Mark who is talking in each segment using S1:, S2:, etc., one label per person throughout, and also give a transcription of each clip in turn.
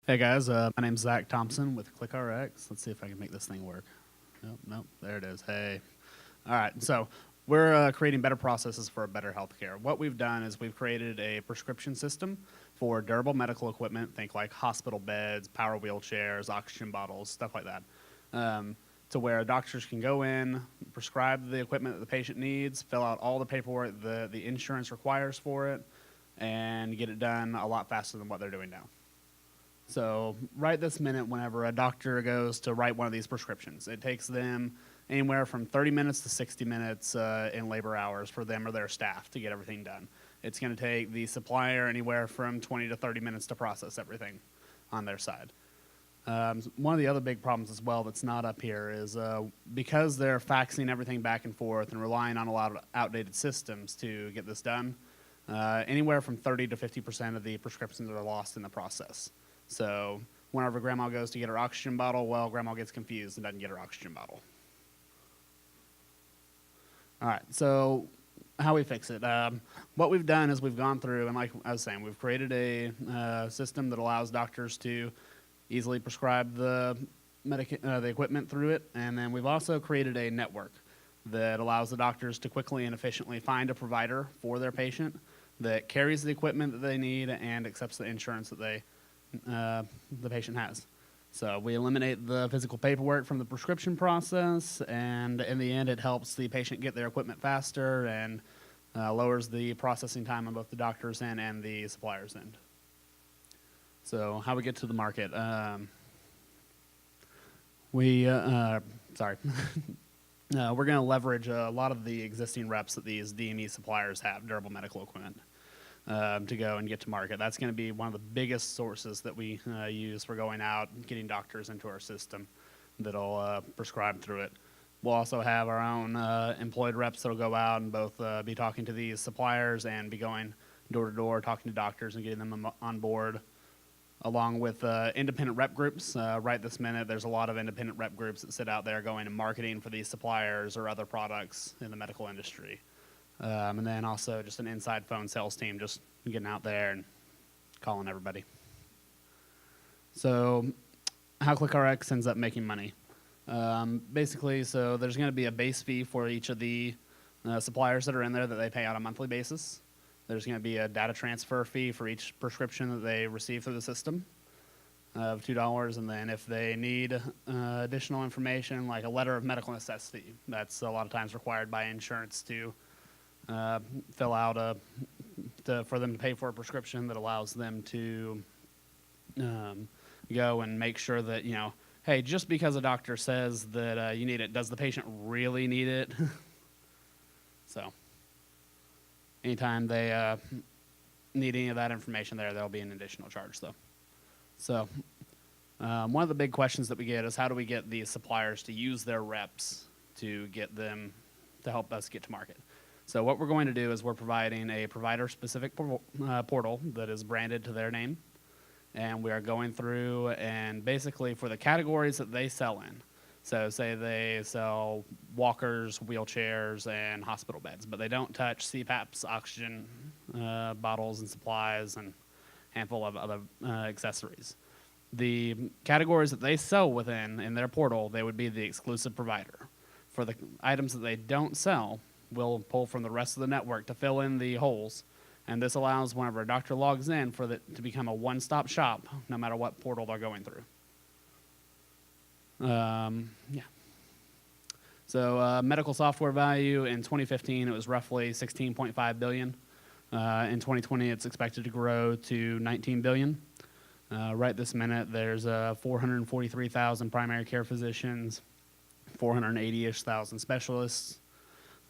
S1: Hey guys, my name's Zach Thompson with ClickRx. Let's see if I can make this thing work. Nope, there it is. Hey. All right, so we're creating better processes for better healthcare. What we've done is we've created a prescription system for durable medical equipment, think like hospital beds, power wheelchairs, oxygen bottles, stuff like that, to where doctors can go in, prescribe the equipment that the patient needs, fill out all the paperwork the insurance requires for it, and get it done a lot faster than what they're doing now. So right this minute, whenever a doctor goes to write one of these prescriptions, it takes them anywhere from 30 minutes to 60 minutes in labor hours for them or their staff to get everything done. It's going to take the supplier anywhere from 20 to 30 minutes to process everything on their side. One of the other big problems as well that's not up here is because they're faxing everything back and forth and relying on a lot of outdated systems to get this done, anywhere from 30 to 50% of the prescriptions are lost in the process. So whenever grandma goes to get her oxygen bottle, well, grandma gets confused and doesn't get her oxygen bottle. All right, so how we fix it. What we've done is we've gone through, and like I was saying, we've created a system that allows doctors to easily prescribe the equipment through it, and then we've also created a network that allows the doctors to quickly and efficiently find a provider for their patient that carries the equipment that they need and accepts the insurance that the patient has. So we eliminate the physical paperwork from the prescription process, and in the end, it helps the patient get their equipment faster and lowers the processing time on both the doctor's end and the supplier's end. So how we get to the market. We're going to leverage a lot of the existing reps that these DME suppliers have, durable medical equipment, to go and get to market. That's going to be one of the biggest sources that we use for going out and getting doctors into our system that'll prescribe through it. We'll also have our own employed reps that'll go out and both be talking to these suppliers and be going door to door, talking to doctors and getting them on board, along with independent rep groups. Right this minute, there's a lot of independent rep groups that sit out there going and marketing for these suppliers or other products in the medical industry. And then also just an inside phone sales team just getting out there and calling everybody. So how ClickRx ends up making money. Basically, so there's going to be a base fee for each of the suppliers that are in there that they pay on a monthly basis. There's going to be a data transfer fee for each prescription that they receive through the system of $2. And then if they need additional information, like a letter of medical necessity, that's a lot of times required by insurance to fill out for them to pay for a prescription that allows them to go and make sure that, hey, just because a doctor says that you need it, does the patient really need it? So anytime they need any of that information there'll be an additional charge, though. So one of the big questions that we get is how do we get these suppliers to use their reps to get them to help us get to market? So what we're going to do is we're providing a provider-specific portal that is branded to their name, and we are going through and basically for the categories that they sell in. So say they sell walkers, wheelchairs, and hospital beds, but they don't touch CPAPs, oxygen bottles and supplies, and a handful of other accessories. The categories that they sell within in their portal, they would be the exclusive provider. For the items that they don't sell, we'll pull from the rest of the network to fill in the holes, and this allows whenever a doctor logs in for it to become a one-stop shop, no matter what portal they're going through. So medical software value in 2015, it was roughly $16.5 billion. In 2020, it's expected to grow to $19 billion. Right this minute, there's 443,000 primary care physicians, 480-ish thousand specialists,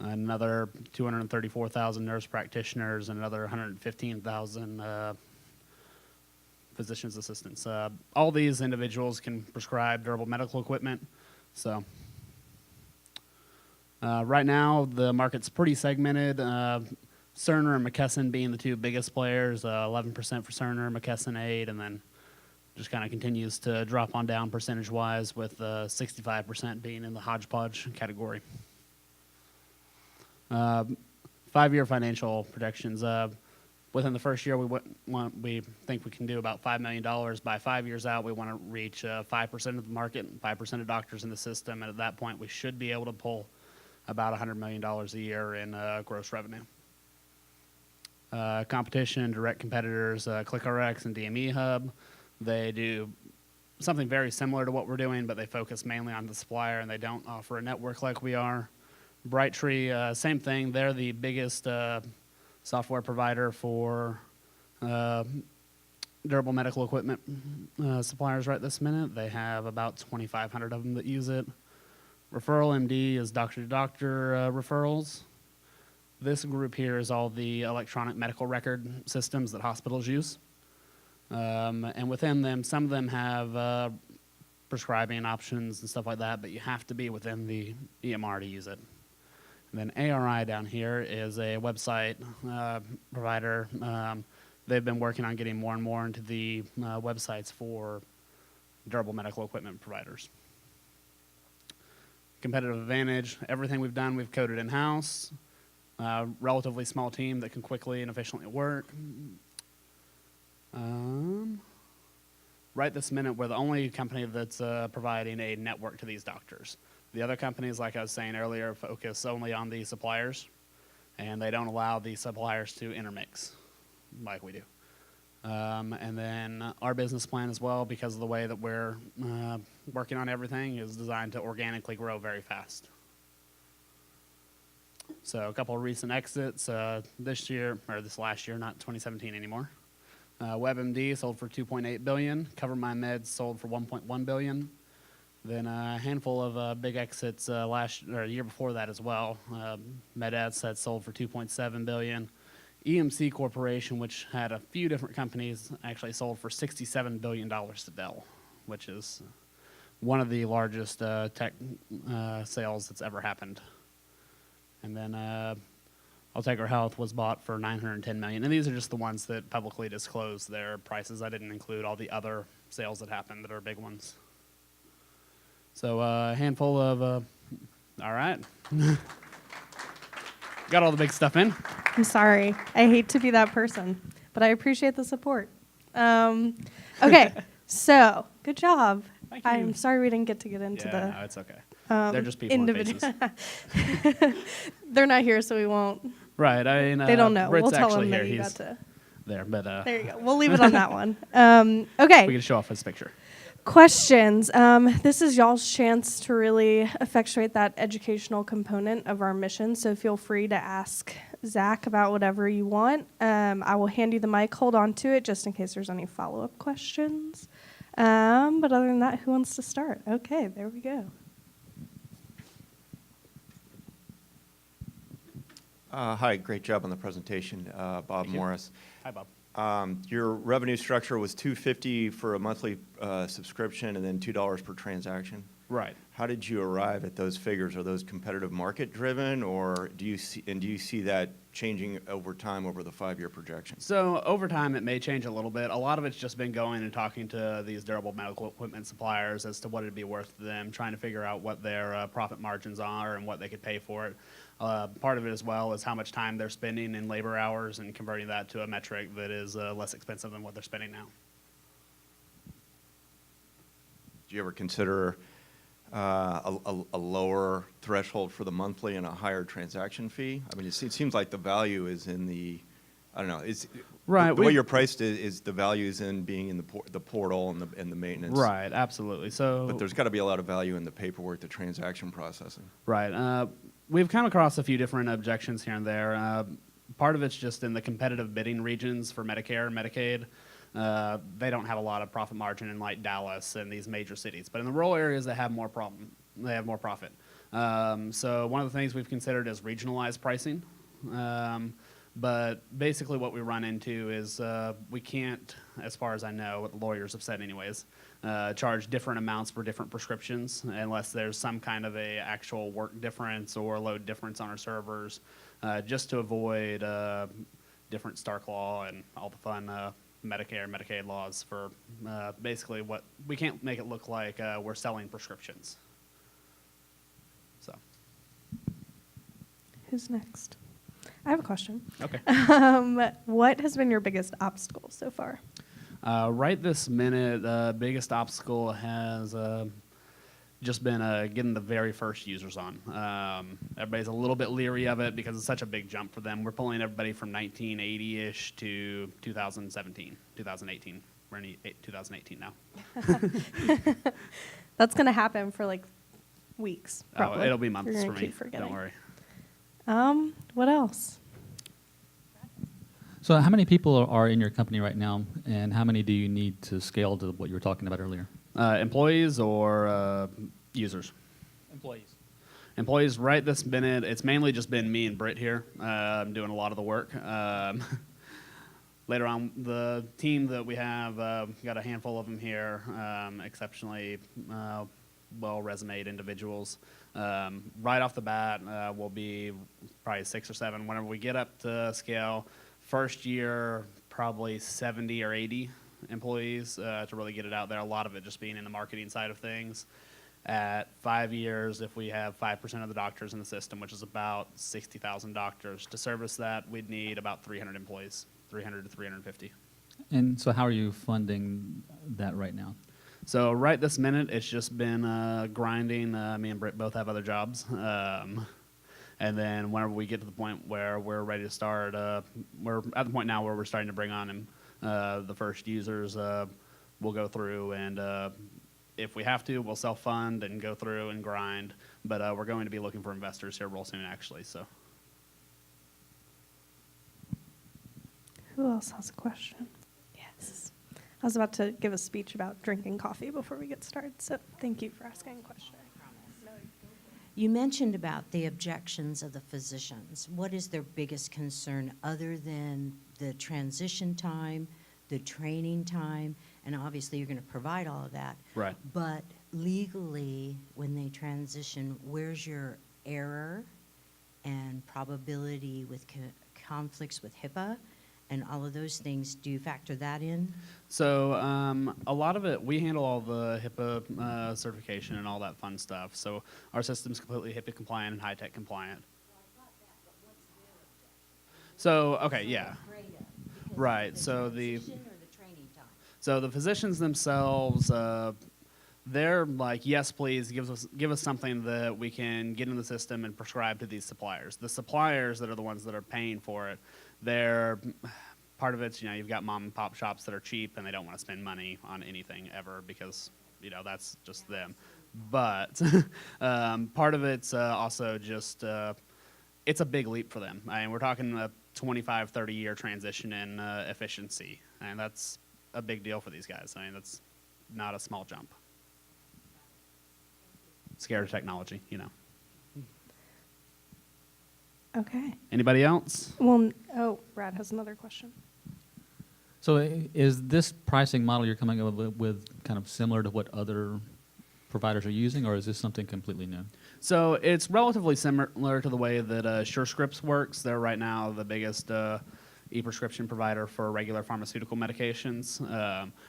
S1: another 234,000 nurse practitioners, and another 115,000 physician's assistants. All these individuals can prescribe durable medical equipment. So right now, the market's pretty segmented. Cerner and McKesson being the two biggest players, 11% for Cerner, McKesson 8%, and then just kind of continues to drop on down percentage-wise with 65% being in the hodgepodge category. 5-year financial projections. Within the first year, we think we can do about $5 million. By 5 years out, we want to reach 5% of the market, 5% of doctors in the system, and at that point, we should be able to pull about $100 million a year in gross revenue. Competition, direct competitors, ClickRx and DME Hub, they do something very similar to what we're doing, but they focus mainly on the supplier, and they don't offer a network like we are. Brightree, same thing. They're the biggest software provider for durable medical equipment suppliers right this minute. They have about 2,500 of them that use it. Referral MD is doctor-to-doctor referrals. This group here is all the electronic medical record systems that hospitals use. And within them, some of them have prescribing options and stuff like that, but you have to be within the EMR to use it. And then ARI down here is a website provider. They've been working on getting more and more into the websites for durable medical equipment providers. Competitive advantage, everything we've done, we've coded in-house. Relatively small team that can quickly and efficiently work. Right this minute, we're the only company that's providing a network to these doctors. The other companies, like I was saying earlier, focus only on the suppliers, and they don't allow the suppliers to intermix like we do. And then our business plan as well, because of the way that we're working on everything, is designed to organically grow very fast. So a couple of recent exits this last year, not 2017 anymore. WebMD sold for $2.8 billion. CoverMyMeds sold for $1.1 billion. Then a handful of big exits year before that as well. MedRx had sold for $2.7 billion. EMC Corporation, which had a few different companies, actually sold for $67 billion to Dell, which is one of the largest tech sales that's ever happened. And then Altegra Health was bought for $910 million. And these are just the ones that publicly disclose their prices. I didn't include all the other sales that happened that are big ones. So a handful of, all right. Got all the big stuff in.
S2: I'm sorry. I hate to be that person, but I appreciate the support. Okay, so good job.
S1: Thank you.
S2: I'm sorry we didn't get into the...
S1: No, it's okay. They're just people with faces.
S2: They're not here, so we won't.
S1: Right. I mean,
S2: they don't know.
S1: Britt's
S2: We'll tell them
S1: here.
S2: that you
S1: He's
S2: got to...
S1: there, but...
S2: There you go. We'll leave it on that one. Okay.
S1: We can show off his picture.
S2: Questions. This is y'all's chance to really effectuate that educational component of our mission, so feel free to ask Zach about whatever you want. I will hand you the mic. Hold on to it just in case there's any follow-up questions. But other than that, who wants to start? Okay, there we go.
S3: Hi, great job on the presentation, Bob Morris.
S1: Hi, Bob.
S3: Your revenue structure was $250 for a monthly subscription and then $2 per transaction.
S1: Right.
S3: How did you arrive at those figures? Are those competitive market driven, or do you see that changing over time over the 5-year projection?
S1: So over time, it may change a little bit. A lot of it's just been going and talking to these durable medical equipment suppliers as to what it'd be worth to them, trying to figure out what their profit margins are and what they could pay for it. Part of it as well is how much time they're spending in labor hours and converting that to a metric that is less expensive than what they're spending now.
S3: Do you ever consider a lower threshold for the monthly and a higher transaction fee? I mean, it seems like the value is in the, I don't know, it's
S1: right.
S3: The way you're priced is the value is in being in the portal and the maintenance.
S1: Right, absolutely. So,
S3: but there's got to be a lot of value in the paperwork, the transaction processing.
S1: Right. We've come across a few different objections here and there. Part of it's just in the competitive bidding regions for Medicare and Medicaid. They don't have a lot of profit margin in like Dallas and these major cities, but in the rural areas they have more profit. So one of the things we've considered is regionalized pricing. But basically what we run into is we can't, as far as I know, what the lawyers have said anyways, charge different amounts for different prescriptions unless there's some kind of a actual work difference or load difference on our servers, just to avoid different Stark law and all the fun Medicare and Medicaid laws for basically what we can't make it look like we're selling prescriptions. So,
S2: who's next? I have a question.
S1: Okay.
S2: What has been your biggest obstacle so far?
S1: Right this minute, the biggest obstacle has just been getting the very first users on. Everybody's a little bit leery of it because it's such a big jump for them. We're pulling everybody from 1980-ish to 2017, 2018. We're in 2018 now.
S2: That's going to happen for like weeks,
S1: Oh,
S2: probably.
S1: it'll be
S2: You're
S1: months
S2: gonna
S1: for me.
S2: keep forgetting.
S1: Don't worry.
S2: What else?
S4: So how many people are in your company right now, and how many do you need to scale to what you were talking about earlier?
S1: Employees or users?
S4: Employees.
S1: Employees right this minute, it's mainly just been me and Britt here. I'm doing a lot of the work. Later on, the team that we have, got a handful of them here, exceptionally well-resumed individuals. Right off the bat, we'll be probably 6 or 7. Whenever we get up to scale, first year, probably 70 or 80 employees to really get it out there. A lot of it just being in the marketing side of things. At 5 years, if we have 5% of the doctors in the system, which is about 60,000 doctors, to service that, we'd need about 300 employees, 300 to 350.
S4: And so how are you funding that right now?
S1: So right this minute, it's just been grinding. Me and Britt both have other jobs. And then whenever we get to the point where we're ready to start, we're at the point now where we're starting to bring on the first users. We'll go through and if we have to, we'll self-fund and go through and grind. But we're going to be looking for investors here real soon, actually. So.
S2: Who else has a question? Yes. I was about to give a speech about drinking coffee before we get started, so thank you for asking a question.
S5: You mentioned about the objections of the physicians. What is their biggest concern other than the transition time, the training time, and obviously you're going to provide all of that.
S1: Right.
S5: But legally, when they transition, where's your error and probability with conflicts with HIPAA and all of those things? Do you factor that in?
S1: So a lot of it, we handle all the HIPAA certification and all that fun stuff. So our system's completely HIPAA compliant and high-tech compliant. So, okay, yeah. Right, so the physicians themselves, they're like, yes, please, give us something that we can get in the system and prescribe to these suppliers. The suppliers that are the ones that are paying for it, they're part of it's, you've got mom and pop shops that are cheap and they don't want to spend money on anything ever because, that's just them. But part of it's also just, it's a big leap for them. I mean, we're talking a 25, 30-year transition in efficiency, and that's a big deal for these guys. I mean, that's not a small jump. Scared of technology,
S2: Okay.
S1: Anybody else?
S2: Well, Brad has another question.
S4: So is this pricing model you're coming up with kind of similar to what other providers are using, or is this something completely new?
S1: So it's relatively similar to the way that SureScripts works. They're right now the biggest e-prescription provider for regular pharmaceutical medications.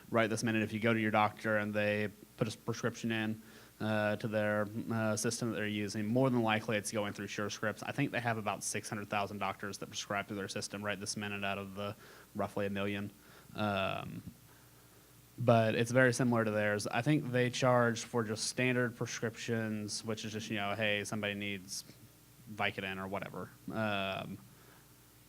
S1: Right this minute, if you go to your doctor and they put a prescription in to their system that they're using, more than likely it's going through SureScripts. I think they have about 600,000 doctors that prescribe to their system right this minute out of the roughly 1 million. But it's very similar to theirs. I think they charge for just standard prescriptions, which is just, hey, somebody needs Vicodin or whatever.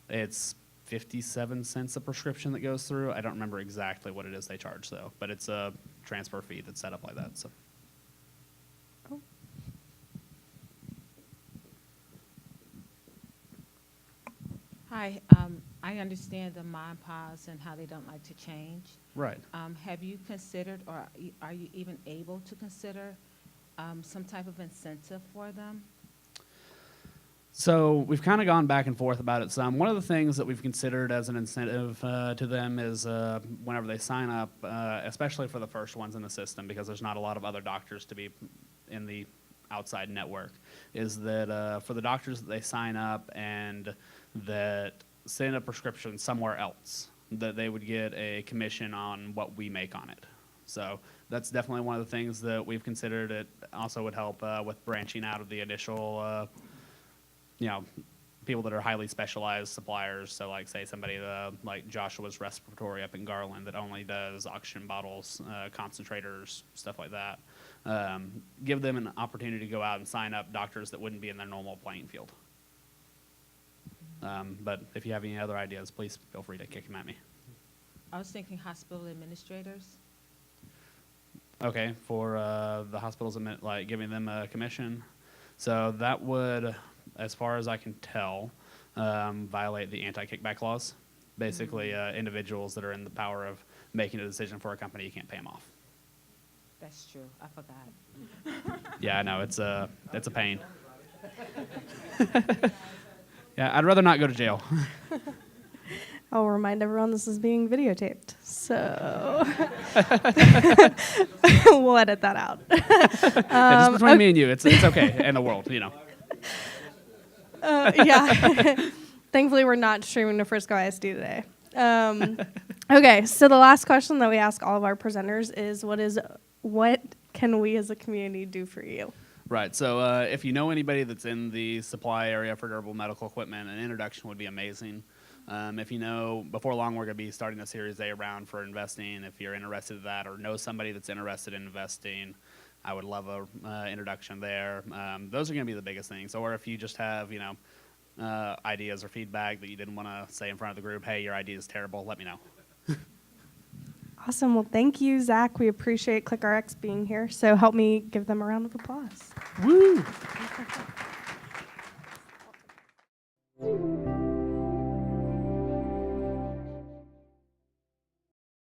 S1: It's 57 cents a prescription that goes through. I don't remember exactly what it is they charge, though, but it's a transfer fee that's set up like that. So.
S2: Oh.
S6: Hi, I understand the mom pause and how they don't like to change.
S1: Right.
S6: Have you considered, or are you even able to consider some type of incentive for them?
S1: So we've kind of gone back and forth about it some. One of the things that we've considered as an incentive to them is whenever they sign up, especially for the first ones in the system, because there's not a lot of other doctors to be in the outside network, is that for the doctors that they sign up and that send a prescription somewhere else, that they would get a commission on what we make on it. So that's definitely one of the things that we've considered. It also would help with branching out of the initial people that are highly specialized suppliers. So like say somebody like Joshua's Respiratory up in Garland that only does oxygen bottles, concentrators, stuff like that. Give them an opportunity to go out and sign up doctors that wouldn't be in their normal playing field. But if you have any other ideas, please feel free to kick them at me.
S6: I was thinking hospital administrators.
S1: Okay, for the hospitals, like giving them a commission. So that would, as far as I can tell, violate the anti-kickback laws. Basically, individuals that are in the power of making a decision for a company, you can't pay them off.
S6: That's true. I forgot.
S1: Yeah, I know, it's a pain. Yeah, I'd rather not go to jail.
S2: I'll remind everyone this is being videotaped, so we'll edit that out.
S1: Yeah, just between me and you, it's okay, and the world, you know.
S2: Yeah. Thankfully, we're not streaming to Frisco ISD today. Okay, so the last question that we ask all of our presenters is, what can we as a community do for you?
S1: Right, so if you know anybody that's in the supply area for durable medical equipment, an introduction would be amazing. If you know, before long we're going to be starting a Series A round for investing. If you're interested in that or know somebody that's interested in investing, I would love a introduction there. Those are going to be the biggest things. Or if you just have, ideas or feedback that you didn't want to say in front of the group, hey, your idea is terrible, let me know.
S2: Awesome. Well, thank you, Zach. We appreciate ClickRx being here. So help me give them a round of applause.
S1: Woo!